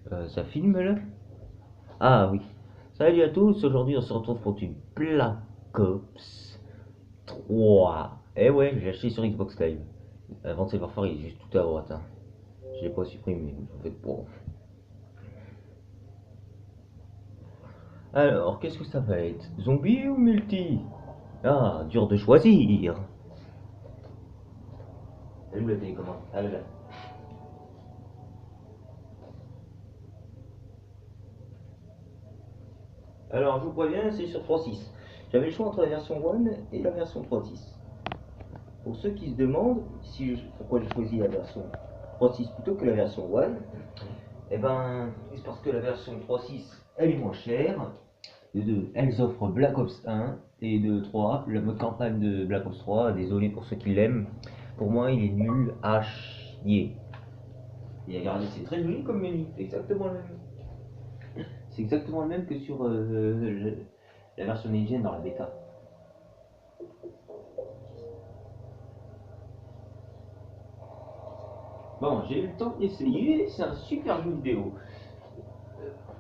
Ça filme là? Ah oui. Salut à tous, aujourd'hui on se retrouve pour une Black Ops 3. Eh ouais, j'ai acheté sur Xbox Live. Avant de savoir faire, il est juste tout à droite. Hein. Je l'ai pas supprimé, en fait bon. Alors, qu'est-ce que ça va être? Zombie ou multi? Ah, dur de choisir. Elle où la télécommande? Ah là là. Alors, je vous préviens, c'est sur 3.6. J'avais le choix entre la version One et la version 3.6. Pour ceux qui se demandent pourquoi j'ai choisi la version 3.6 plutôt que la version One, eh ben, c'est parce que la version 3.6 elle est moins chère. De deux, elles offrent Black Ops 1 et de 3, le mode campagne de Black Ops 3. Désolé pour ceux qui l'aiment. Pour moi, il est nul à chier. Et regardez, c'est très joli comme menu. C'est exactement le même. C'est exactement le même que sur la version Next-Gen dans la bêta. Bon, j'ai eu le temps d'essayer, c'est un super jeu vidéo.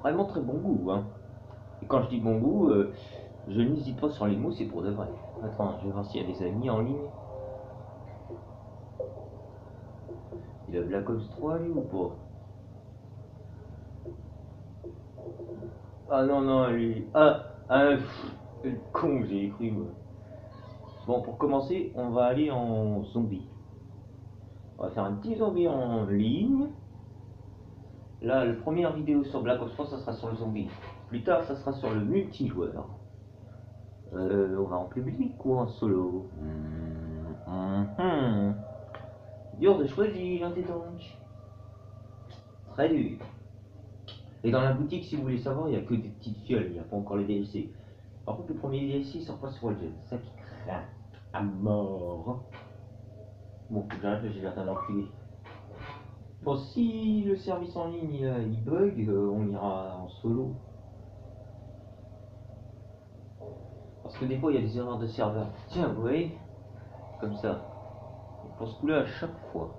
Vraiment très bon goût, hein. Et quand je dis bon goût, je n'hésite pas sur les mots, c'est pour de vrai. Attends, je vais voir s'il y a des amis en ligne. Il a Black Ops 3 lui ou pas? Ah non, non, lui. Le con, j'ai cru moi. Bon, pour commencer, on va aller en zombie. On va faire un petit zombie en ligne. Là, la première vidéo sur Black Ops 3, ça sera sur le zombie. Plus tard, ça sera sur le multijoueur. On va en public ou en solo? Dur de choisir, dis donc. Très dur. Et dans la boutique, si vous voulez savoir, il n'y a que des petites fioles, il n'y a pas encore les DLC. Par contre, le premier DLC sort pas sur le jeu. C'est ça qui craint à mort. Bon, faut que j'arrête, j'ai l'air d'un enculé. Bon, si le service en ligne il bug, on ira en solo. Parce que des fois, il y a des erreurs de serveur. Tiens, vous voyez? Comme ça. Et pour ce coup-là, à chaque fois.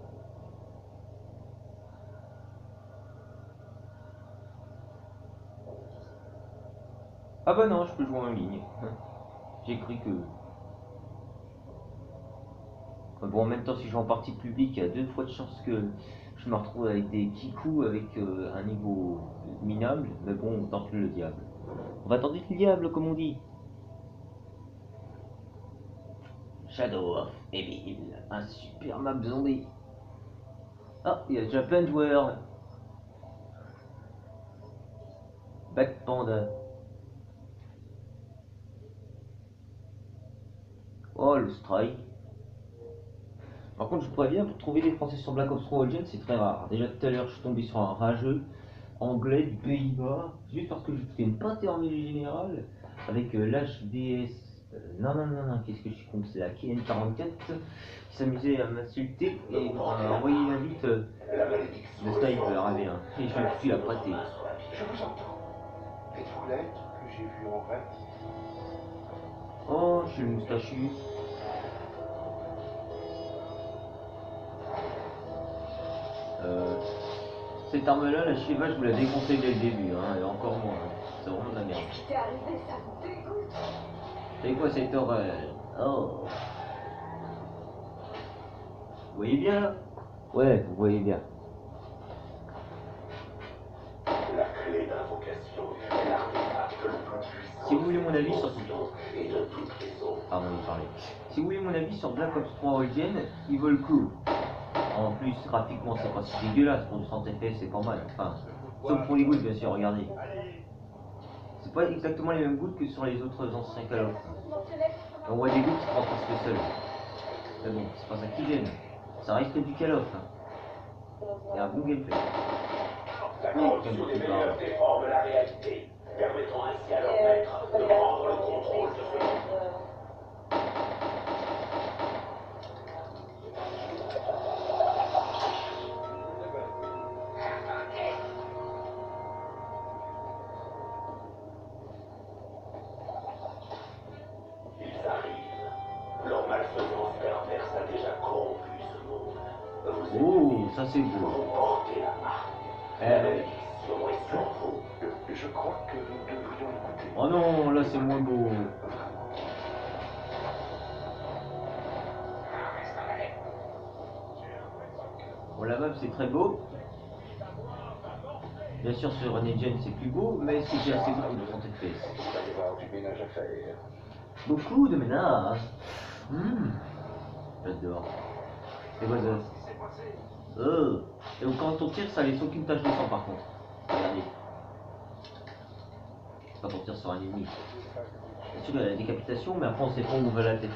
Ah bah non, je peux jouer en ligne. J'ai cru que... Bon, en même temps, si je joue en partie publique, il y a 2 fois de chance que je me retrouve avec des kikous avec un niveau minable. Mais bon, on tente le diable. On va tenter le diable, comme on dit. Shadow of Evil, un super map zombie. Ah, il y a déjà plein de joueurs. Back Panda. Oh, le strike. Par contre, je préviens, pour trouver des Français sur Black Ops 3 Origins, c'est très rare. Déjà tout à l'heure, je suis tombé sur un rageux anglais du Pays-Bas, juste parce que je fais une pâté en milieu général, avec l'HDS. Non, non, non, non, qu'est-ce que je suis con, c'est la KN44 qui s'amusait à m'insulter et m'a envoyé une invite de sniper AV1. Et je me suis à pâté. Je vous entends. Êtes-vous l'être que j'ai vu en vrai? Oh, je suis le moustachu. Euh, Cette arme-là, la Shiva, je vous la déconseille dès le début, hein, et encore moins. Hein. C'est vraiment de la merde. Qu'est-ce qui t'est arrivé? Ça me dégoûte. C'est quoi cette horreur? Oh. Vous voyez bien là? Ouais, vous voyez bien. La clé d'invocation est l'artefact le plus puissant. Si vous voulez mon avis sur... Et de toutes les autres. Pardon, il parlait. Si vous voulez mon avis sur Black Ops 3 Origin, il vaut le coup. En plus, graphiquement, c'est pas si dégueulasse. Pour du 100 FPS, c'est pas mal. Enfin, sauf pour les gouttes, bien sûr, regardez. C'est pas exactement les mêmes gouttes que sur les autres anciens Call of. On voit des gouttes qui prennent presque seul. Mais bon, c'est pas ça qui gêne. Ça reste du Call of. Hein. Et un bon gameplay. La corruption des meilleurs déforme la réalité, permettant ainsi à leur maître de prendre le contrôle de ce monde. Ils arrivent. Leur malfaisance perverse a déjà corrompu ce monde. Vous êtes Oh, ça c'est beau. vous portez la marque. La Eh, malédiction mission est sur vous. Je crois que nous devrions l'écouter. Oh non, là c'est moins beau. Bon, la map c'est très beau. Bien sûr sur Next-Gen c'est plus beau, mais c'est assez beau de 30 FPS. Il va y avoir du ménage à faire. Beaucoup de ménage. J'adore. Et voilà. Et quand on tire, ça laisse aucune tache de sang par contre. Regardez. Quand on tire sur un ennemi. Bien sûr, il y a la décapitation, mais après on sait pas où va la tête.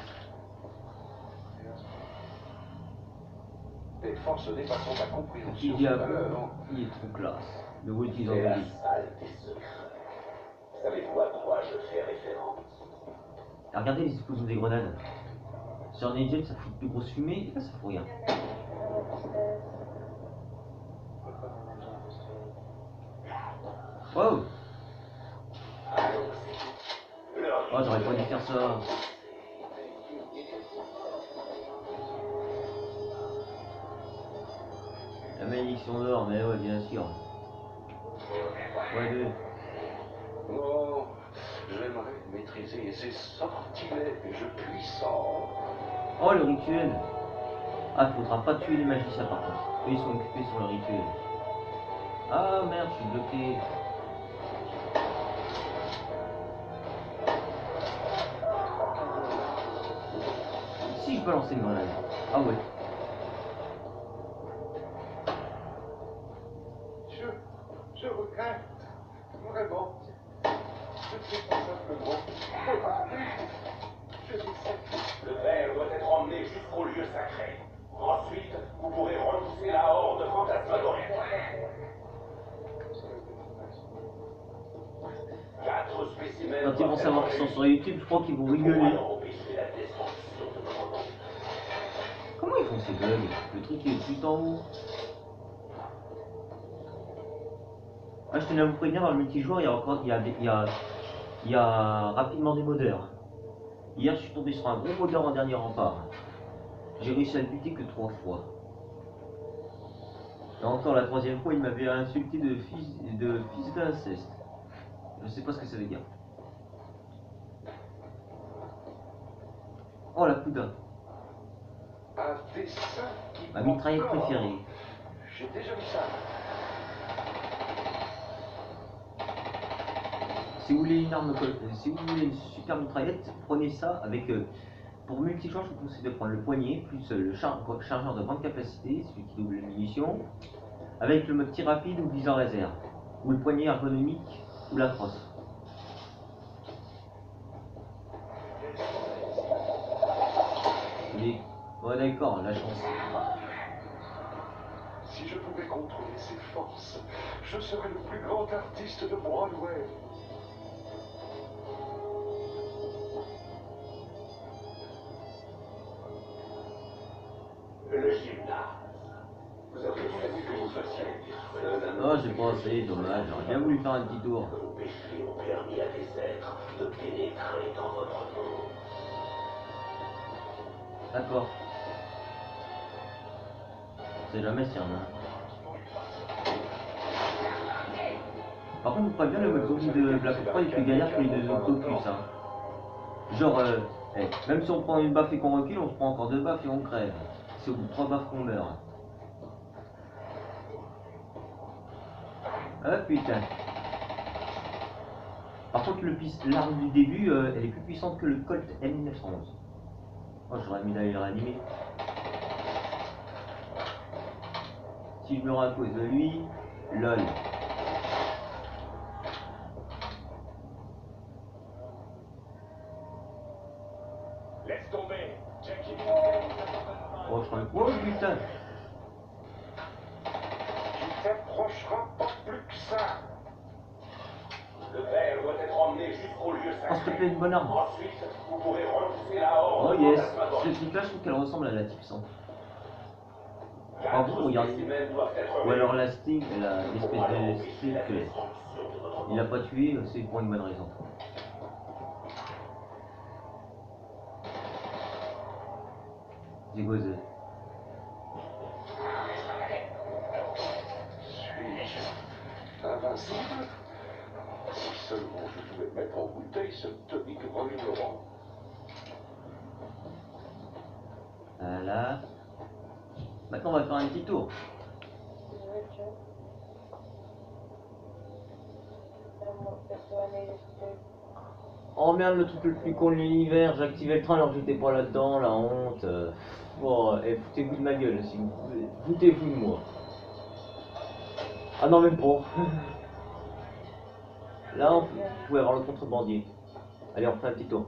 Les forces dépassant ta Petit compréhension sont à diable, l'œuvre. il est trop classe. Le wood qu'ils ont C'est la mis. salle des secrets. Savez-vous à quoi je fais référence? Regardez les explosions des grenades. Sur Next-Gen, ça fout de grosses fumées, et là ça fout rien. Wow! Oh, j'aurais pas dû faire ça. La malédiction d'or, mais ouais, bien sûr. Ouais, deux. Oh, j'aimerais maîtriser ces sortilèges puissants. Oh, le rituel. Ah, faudra pas tuer les magiciens par contre. Eux, ils sont occupés sur le rituel. Ah merde, je suis bloqué. Si je peux lancer une grenade. Ah ouais. Je regrette. Vraiment. Je ne sais pas simplement. Je décède. Le verre doit être emmené jusqu'au lieu sacré. Ensuite, vous pourrez repousser la horde fantasmagorique. 4 spécimens. Quand ils vont savoir qu'ils sont sur YouTube, je crois qu'ils vont rigoler. Empêcher la destruction de notre monde. Comment ils font ces bugs? Le truc il est tout en haut. Ah, je tenais à vous prévenir, dans le multijoueur, il y a rapidement des modeurs. Hier, je suis tombé sur un gros modeur en dernier rempart. J'ai réussi à le buter que 3 fois. Et encore la 3e fois, il m'avait insulté de fils d'inceste. Je sais pas ce que ça veut dire. Oh la poudre. Un dessin qui Ma mitraillette prend corps. préférée. J'ai déjà vu ça. Si vous voulez une arme, si vous voulez une super mitraillette, prenez ça avec. Pour multijoueur, je vous conseille de prendre le poignet plus le chargeur de grande capacité, celui qui double les munitions, avec le mode tir rapide ou viseur laser, ou le poignet ergonomique ou la crosse. Et... Ouais d'accord, la chance. Si je pouvais contrôler ces forces, je serais le plus grand artiste de Broadway. Le gymnase. Vous auriez fallu que vous fassiez Oh, j'ai pas assez, dommage, j'aurais bien voulu faire un petit tour. que vos péchés ont permis à des êtres de pénétrer dans votre monde. D'accord. C'est jamais si rien. Par contre, vous prévenez bien le mode zombie de Black Ops 3 est plus galère que les deux autres opus, hein. Genre, même si on prend une baffe et qu'on recule, on se prend encore 2 baffes et on crève. C'est au bout de 3 baffes qu'on meurt. Ah putain. Par contre, l'arme du début, elle est plus puissante que le Colt M911. Oh, j'aurais mis d'aller le réanimer. Si je me rends à cause de lui, lol. Laisse tomber. Jackie. Oh, je crois que... Oh putain. Tu t'approcheras pas plus que ça. Le verre doit être emmené jusqu'au lieu Oh, s'il te sacré. plaît, une bonne arme. Ensuite, vous pourrez repousser la horde Oh yes. fantasmagorique. Ce truc-là, je trouve qu'elle ressemble à la Type 100. 4 Ah bon, regardez. spécimens doivent être Ou alors la Sting, l'espèce pour de empêcher Sting la que destruction de notre il a monde. pas tué, c'est pour une bonne raison. J'ai gozé. Suis-je un invincible. Si seulement je pouvais mettre en bouteille ce tonique revigorant. Voilà. Maintenant, on va faire un petit tour. Oh merde, le truc le plus con de l'univers, j'ai activé le train alors que j'étais pas là-dedans, la honte. Bon, foutez-vous de ma gueule, si vous pouvez. Foutez-vous de moi. Ah non, même pas. Là, vous pouvez avoir le contrebandier. Allez, on fait un petit tour.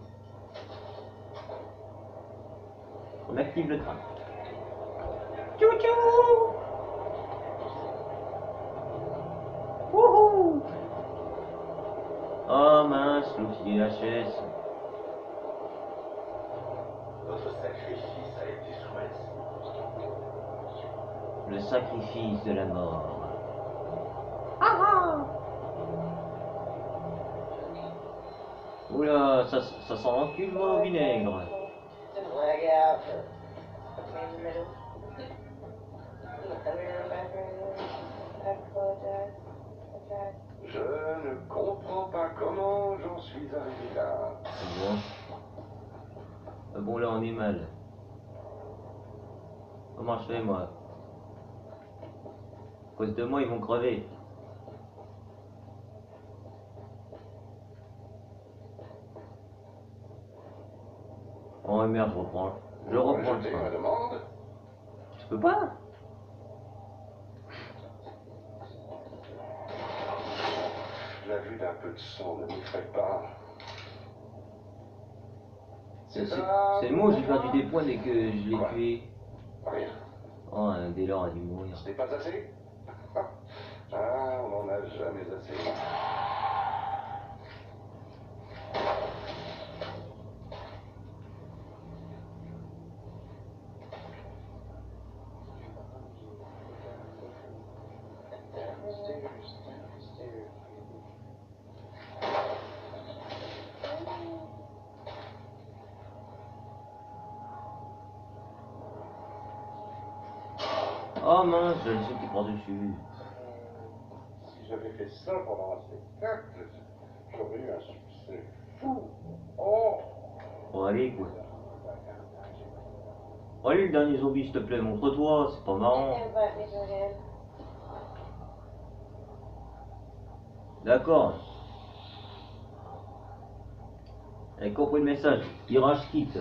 On active le train. Tchou tchou. Wouhou. Oh mince, l'outil HS. Votre sacrifice a été choisi. Le sacrifice de la mort. Oula, ça sent l'encul au vinaigre. Je ne comprends pas comment j'en suis arrivé là. C'est bon. Ah bon, là on est mal. Comment je fais moi? À cause de moi, ils vont crever. Oh merde, je reprends. Je reprends le Rejeter ma train. demande. Je peux pas? La vue d'un peu de sang ne m'effraie pas. C'est moi, j'ai perdu des points dès que je l'ai tué. Rien. Oh, un Daylor a dû mourir. Ce n'est pas assez. Ah, on n'en a jamais assez. Oh mince, j'ai le seul qui prend dessus. Si j'avais fait ça pendant un spectacle, j'aurais eu un succès fou. Oh! Bon, allez, quoi. Oh, allez, le dernier zombie, s'il te plaît, montre-toi, c'est pas marrant. D'accord. J'ai compris le message. Virage quitte.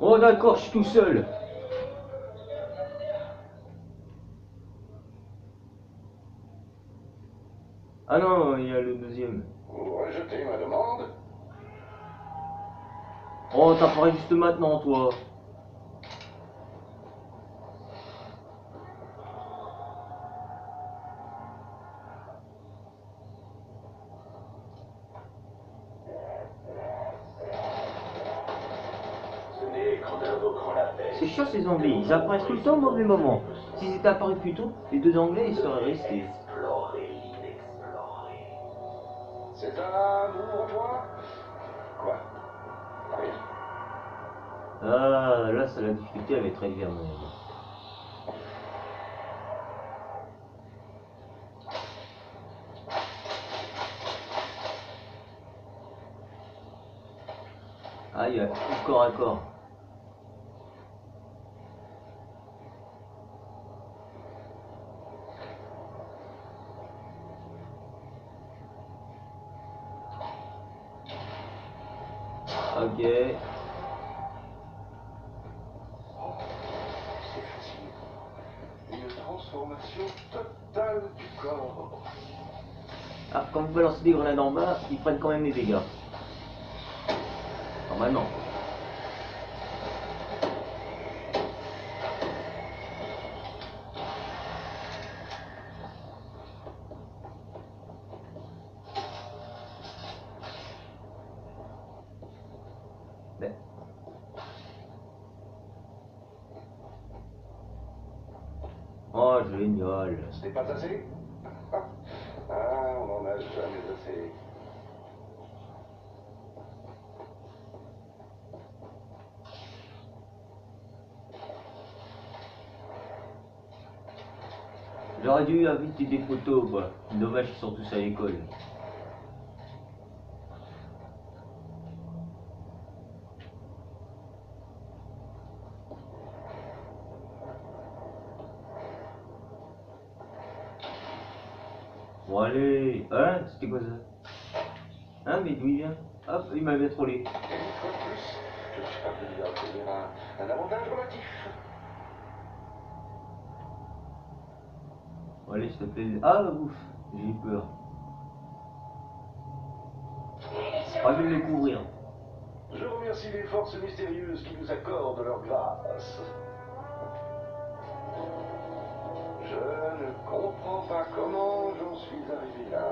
Oh d'accord, je suis tout seul. Ah non, il y a le deuxième. Vous rejetez ma demande? Oh, t'apparais juste maintenant, toi. Ce n'est qu'en invoquant la paix. C'est chiant ces zombies, ils apparaissent tout le temps au mauvais moment. S'ils étaient apparus plus tôt, les deux anglais ils seraient restés. Explorer l'inexploré. C'est un nouveau moi? Quoi? Rien. Ah, là, c'est la difficulté, elle va être élevée à mon avis. Aïe, corps à corps. Ok. C'est facile. Une transformation totale du corps. Ah, quand vous balancez des grenades en bas, ils prennent quand même les dégâts. Normalement. Mais... Oh, génial. Ce n'est pas assez? Ah, on n'en a jamais assez. J'aurais dû inviter des photos, quoi. Dommage qu'ils sont tous à l'école. Bon allez, hein? C'était quoi ça? Hein, mais d'où il vient? Hop, il m'avait trollé. Et une fois de plus, je suis parvenu à obtenir un avantage relatif. Bon, allez, s'il te plaît. Ah, ouf, j'ai eu peur. Ah, je vais le couvrir. Je remercie les forces mystérieuses qui nous accordent leur grâce. Je ne comprends pas comment j'en suis arrivé là.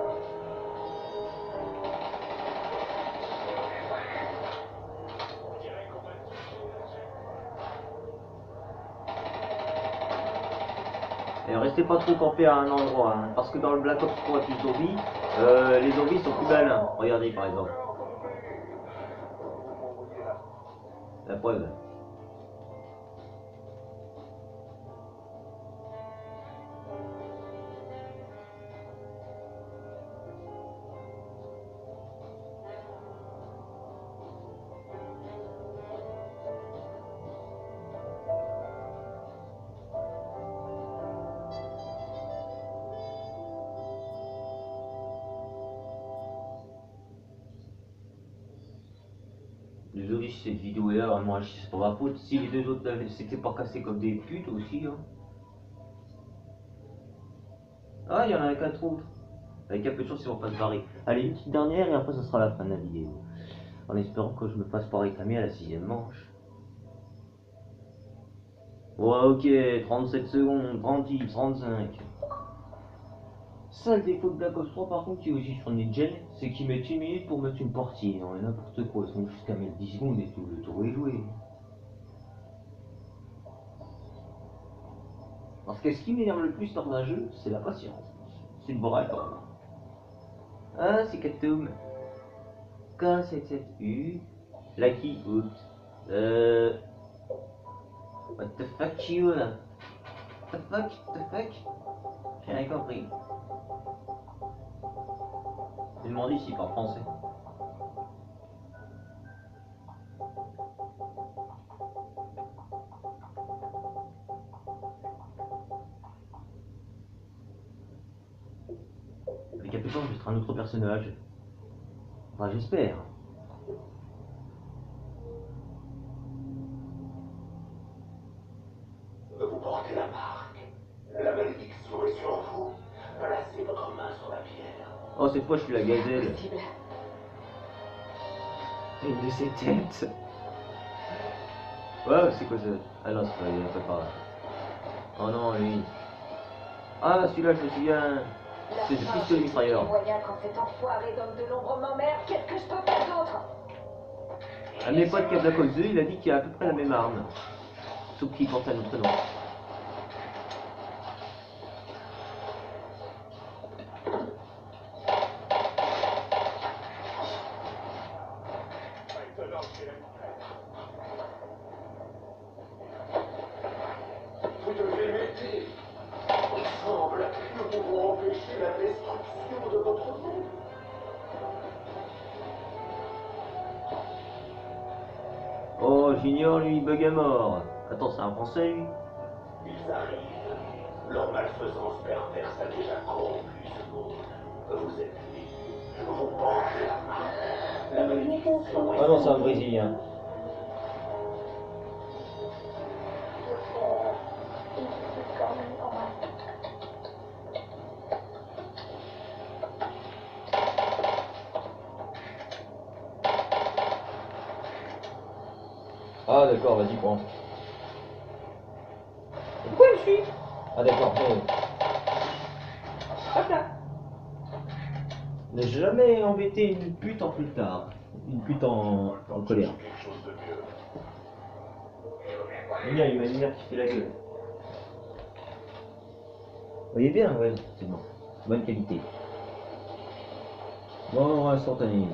Et restez pas trop campé à un endroit, hein, parce que dans le Black Ops 3 plus zombies, les zombies sont plus malins. Regardez par exemple. La preuve. Désolé si cette vidéo est là, moi c'est pas ma faute. Si les deux autres s'étaient pas cassés comme des putes aussi. Hein. Ah, il y en a 4 autres. Avec un peu de chance, ils vont pas se barrer. Allez, une petite dernière et après, ça sera la fin de la vidéo. En espérant que je me fasse pas réclamer à la 6ème manche. Ouais, ok, 37 secondes, 36, 35. Seul défaut de Black Ops 3 par contre qui est aussi sur Nigel, c'est qu'ils mettent 1 minute pour mettre une partie. Non mais n'importe quoi, ils sont jusqu'à mettre 10 secondes et tout, le tour est joué. Parce que ce qui m'énerve le plus dans un jeu, c'est la patience. C'est le bras attendre. Ah, c'est Katum. K77U. Lucky, oups. What the fuck you là? What the fuck? J'ai rien compris. J'ai demandé s'il parle français. Avec un peu de temps, je vais être un autre personnage. Enfin, j'espère. Vous portez la marque. La malédiction est sur vous. Placez votre main sur la pierre. Oh, cette fois, je suis la gazelle. Possible. Une de ses têtes. Ouais, c'est quoi ça? Ah non, c'est pas, il est pas par là. Oh non, lui. Ah, celui-là, je me souviens. C'est le pistolet mitrailleur. Moyen quand cet enfoiré d'homme de l'ombre m'emmerde, qu'est-ce que je peux faire d'autre? Un de mes potes qui a Black Ops 2, il a dit qu'il a à peu près la même arme. Sauf qu'il porte un autre nom. Vous devez m'aider. Ensemble, nous pouvons empêcher la destruction de votre monde. Oh, j'ignore lui, bug à mort. Attends, c'est un français lui? Ils arrivent. Leur malfaisance perverse a déjà corrompu ce monde. Vous êtes libres. Vous portez la marque. La malédiction est Ah non, c'est un Brésilien. Ah d'accord, vas-y, prends. Pourquoi je suis? Ah d'accord, hop là. Ne jamais embêter une pute en plus tard. Une pute en colère. Quelque chose de mieux. Il y a une manière qui fait la gueule. voyez bien, ouais, c'est bon. Bonne qualité. Bon, instantané.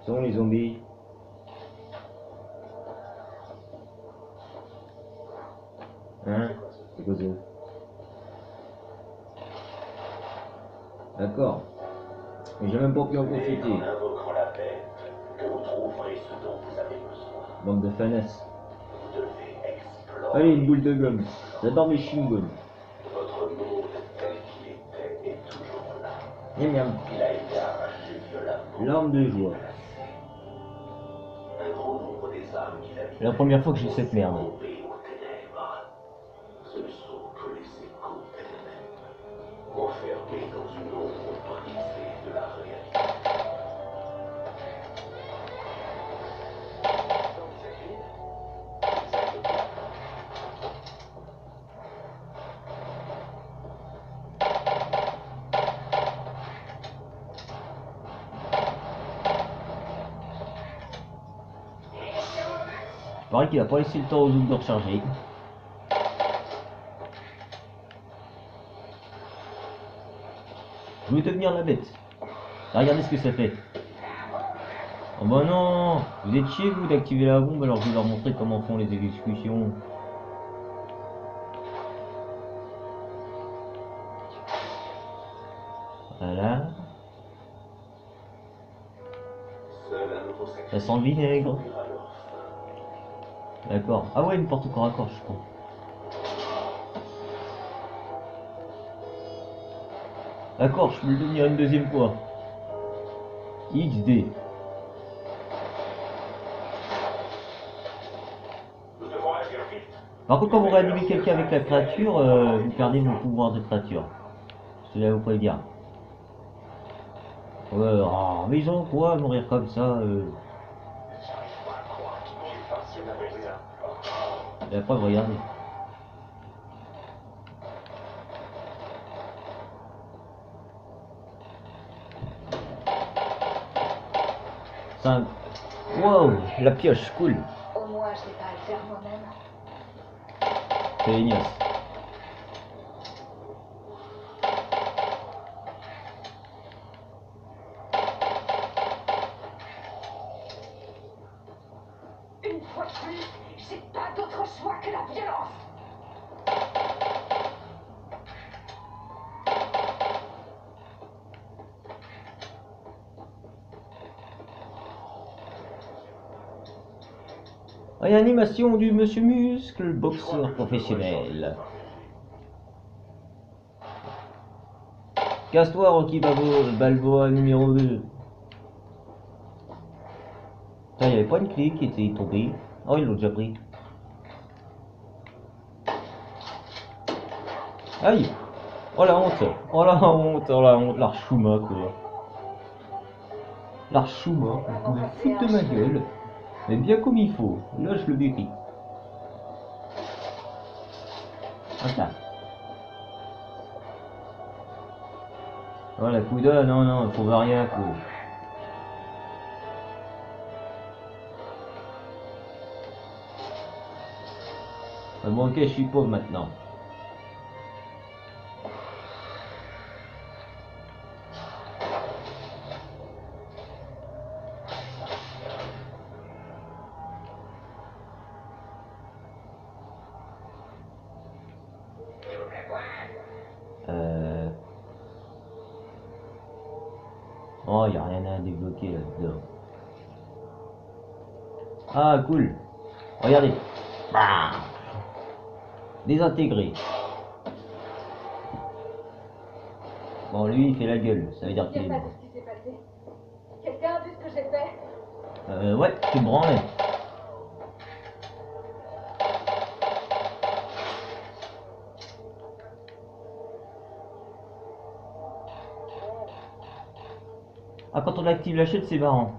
Sont les zombies. Hein? C'est quoi ça? D'accord. Mais j'ai même pas pu en profiter. En invoquant la bête, que vous trouverez ce dont vous avez besoin. Bande de finesse. Vous devez explorer. Allez, une boule de gomme. J'adore mes chewing-gums. Votre monde tel qu'il était est toujours là. Miam miam. Il a été arraché violemment. Larme de joie. Un grand nombre des âmes qu'il a C'est la première fois que j'ai cette merde. tombées aux ténèbres. Ce ne sont que les échos d'elles-mêmes, enfermés dans une ombre brisée de la réalité. Il paraît qu'il a pas laissé le temps aux autres de recharger. Je vais devenir la bête. Ah, regardez ce que ça fait. Oh bah non, vous êtes chiés vous d'activer la bombe alors je vais leur montrer comment font les exécutions. Voilà. Seul un nouveau Ça sacrifice sent le vinaigre. conduira leur fin. D'accord. Ah ouais, une porte au corps à corps, je crois. D'accord, je peux le devenir une deuxième fois. XD. Nous devons agir vite. Par contre, quand vous réanimez quelqu'un avec la créature, vous perdez vos pouvoirs de créature. Je vais vous prévenir. Oh, mais ils ont quoi à mourir comme ça La preuve, regardez. Ça... Wow, la pioche, cool. Au moins, je n'ai pas à le faire moi-même. C'est ignace. Une fois de plus, j'ai pas d'autre choix que la violence. Réanimation du Monsieur Muscle, boxeur professionnel. Casse-toi, Rocky Balboa numéro 2. Putain, il n'y avait pas une clé qui était tombée. Oh, ils l'ont déjà pris. Aïe! Oh la honte! Oh la honte! Oh la honte! L'archouma, quoi. L'archouma, vous me foutez de ma gueule. Mais bien comme il faut. Là, je le mérite. Voilà. Voilà, Kouda, non, non, il trouve rien, quoi. Bon, ok, je suis pauvre maintenant. Oh, il n'y a rien à débloquer là-dedans. Ah, cool. Regardez. Ah. Désintégré. Bon, lui, il fait la gueule. Ça veut dire qu'il est Pas mort. de ce qui s'est passé. Quelqu'un a vu ce que j'ai fait? Ouais, tu me branlais. Ah, quand on active la chaîne, c'est marrant.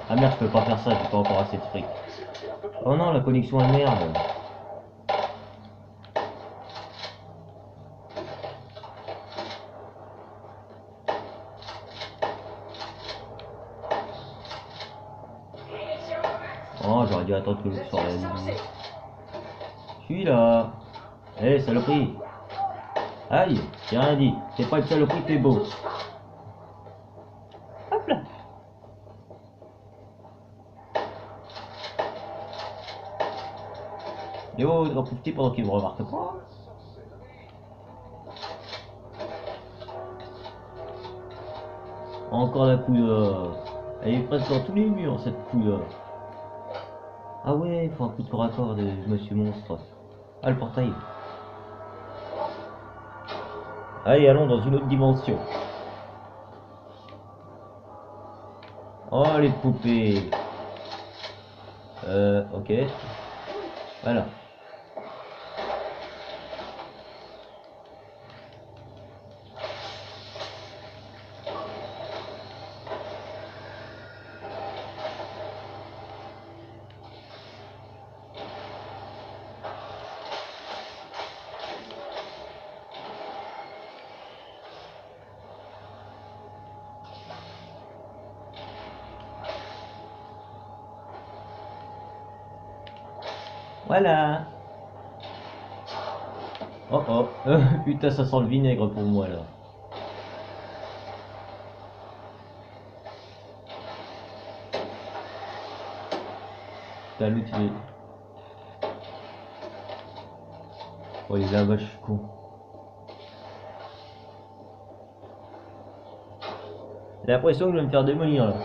Ah merde, je peux pas faire ça, j'ai pas encore assez de fric. Oh non, la connexion est merde. Oh, j'aurais dû attendre que l'autre soit réalisé. suis là. Eh, saloperie. Aïe, j'ai rien dit. C'est pas une saloperie, t'es beau. Hop là. Yo, j'en profiter pendant qu'il me remarque pas. Encore la couleur. Elle est presque dans tous les murs, cette couleur. Ah ouais, il faut un coup de corps à corps de Monsieur Monstre. Ah, le portail. Allez, allons dans une autre dimension. Oh, les poupées. Ok. Voilà. Voilà. Oh oh. Putain, ça sent le vinaigre pour moi là. Putain, l'autre il est... Oh, les là-bas, je suis con. J'ai l'impression que je vais me faire démolir là.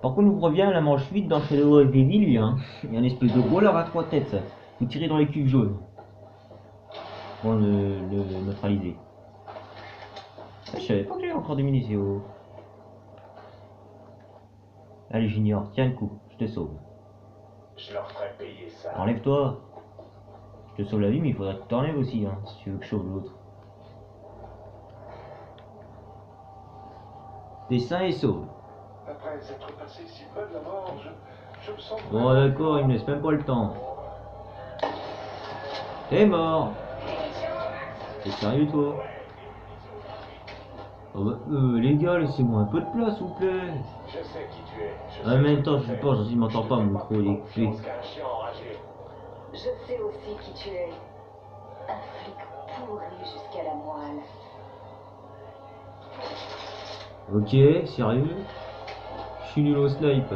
Par contre, je vous reviens, la manche 8 dans Shadow of the Devil, hein. Il y a une espèce de gros lard à 3 têtes, ça. Vous tirez dans les cuves jaunes. Pour le neutraliser. Ah, je savais pas que j'avais encore des munitions. Allez, Junior, tiens le coup, je te sauve. Je leur ferai payer ça. Enlève-toi. Je te sauve la vie, mais il faudrait que tu t'enlèves aussi, hein, si tu veux que je sauve l'autre. T'es sain et sauve. Après s'être passé si peu de la mort, je me sens... Bon, d'accord, il me laisse même pas le temps. T'es mort. T'es sérieux, toi? Oh bah, les gars, laissez-moi un peu de place, s'il vous plaît. Je sais qui tu es. En même temps, je pense, il m'entend pas, mon micro, il est coupé. qu'un chien enragé. Je sais aussi qui tu es. Un flic pourri jusqu'à la moelle. Ok, sérieux? Je suis nul au snipe.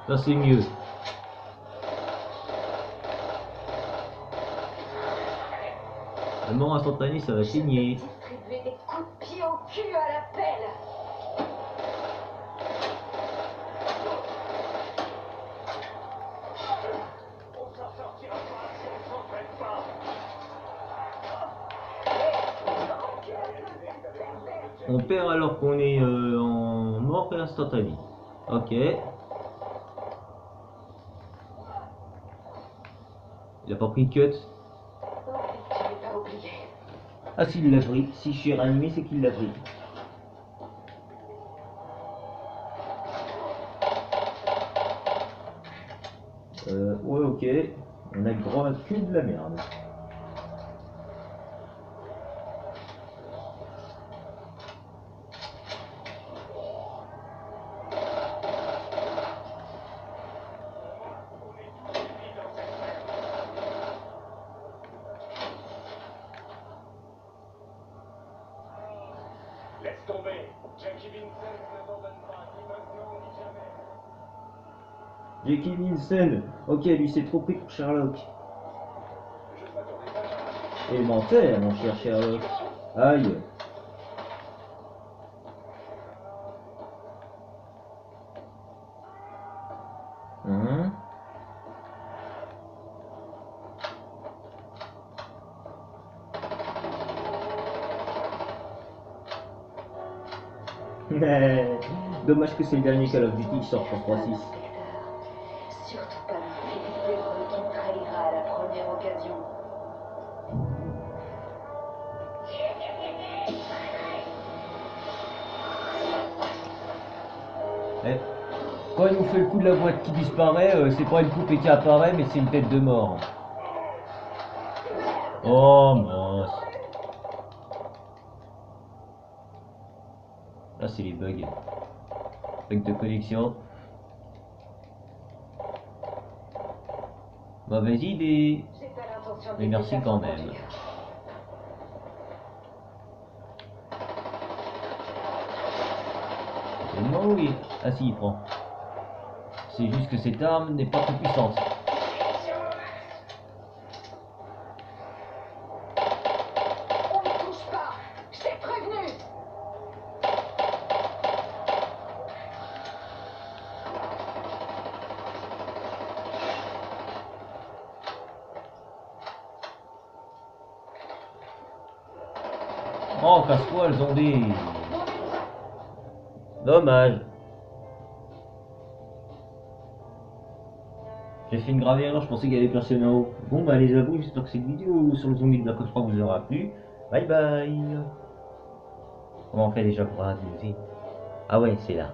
Ça c'est mieux. La mort instantanée, ça va saigner. Distribuer des coups de pied au cul à la pelle. On s'en sortira pas si on s'entraîne pas. On perd alors qu'on est en mort instantanée. Ok. Il a pas pris cut. Tu n'es pas oublié. Ah s'il l'a pris. Si je suis réanimé, c'est qu'il l'a pris. Ouais, ok. On a le droit à que de la merde. Laisse tomber. Jackie Vincent n'abandonne pas, ni maintenant ni jamais. Jackie Nielsen. Ok, lui c'est trop pris pour Sherlock. Et menteur, mon cher Sherlock. Aïe. Hein? Dommage que c'est le dernier Call of Duty qui sort sur 3.6. Surtout pas un flic véreux qui me trahira à la première occasion. Eh, quand il nous fait le coup de la boîte qui disparaît, c'est pas une poupée qui apparaît, mais c'est une tête de mort. Oh mince. Là c'est les bugs. Bugs de connexion. Mauvaise idée. J'ai pas l'intention de Mais laisser merci ça quand sans même. conduire. C'est le moment où il... Ah si, il prend. C'est juste que cette arme n'est pas très puissante. On ne touche pas. Je t'ai prévenu. Oh, casse-toi, le zombie. Dommage. J'ai fait une grave erreur, je pensais qu'il y avait personne en haut. Bon bah les avoués, j'espère que cette vidéo sur le zombie de Black Ops 3 vous aura plu. Bye bye. Comment on fait déjà pour arrêter? Ah ouais, c'est là.